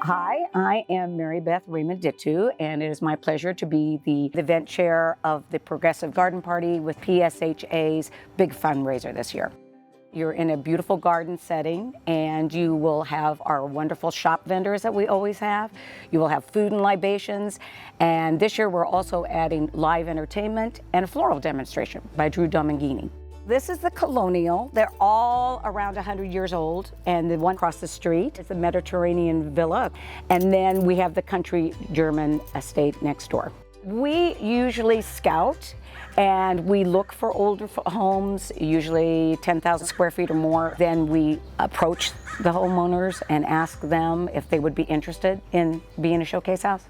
Hi, I am Marybeth Raymond-Dittu, and it is my pleasure to be the event chair of the Progressive Garden Party with PSHA's big fundraiser this year. You're in a beautiful garden setting, and you will have our wonderful shop vendors that we always have. You will have food and libations, and this year we're also adding live entertainment and a floral demonstration by Drew Domangini. This is the Colonial. They're all around 100 years old, and the one across the street is the Mediterranean Villa, and then we have the country German estate next door. We usually scout and we look for older homes, usually 10,000 square feet or more. Then we approach the homeowners and ask them if they would be interested in being a showcase house.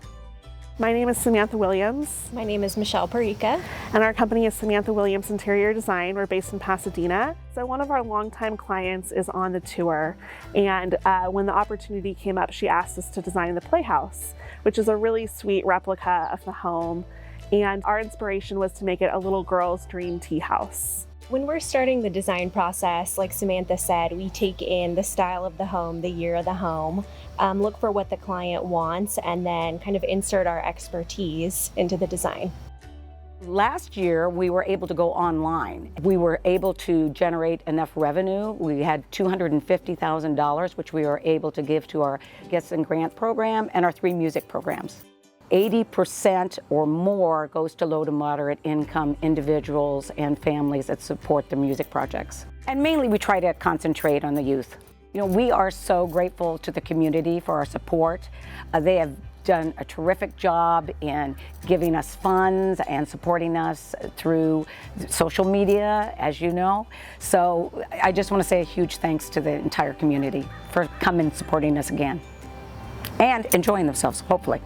My name is Samantha Williams. My name is Michelle Perica. And our company is Samantha Williams Interior Design. We're based in Pasadena. So one of our longtime clients is on the tour. And when the opportunity came up, she asked us to design the Playhouse, which is a really sweet replica of the home. And our inspiration was to make it a little girl's dream tea house. When we're starting the design process, like Samantha said, we take in the style of the home, the year of the home, look for what the client wants, and then kind of insert our expertise into the design. Last year, we were able to go online. We were able to generate enough revenue. We had $250,000, which we were able to give to our Gifts and Grant program and our 3 music programs. 80% or more goes to low to moderate income individuals and families that support the music projects. And mainly we try to concentrate on the youth. You know, we are so grateful to the community for our support. They have done a terrific job in giving us funds and supporting us through social media, as you know. So I just want to say a huge thanks to the entire community for coming and supporting us again and enjoying themselves, hopefully.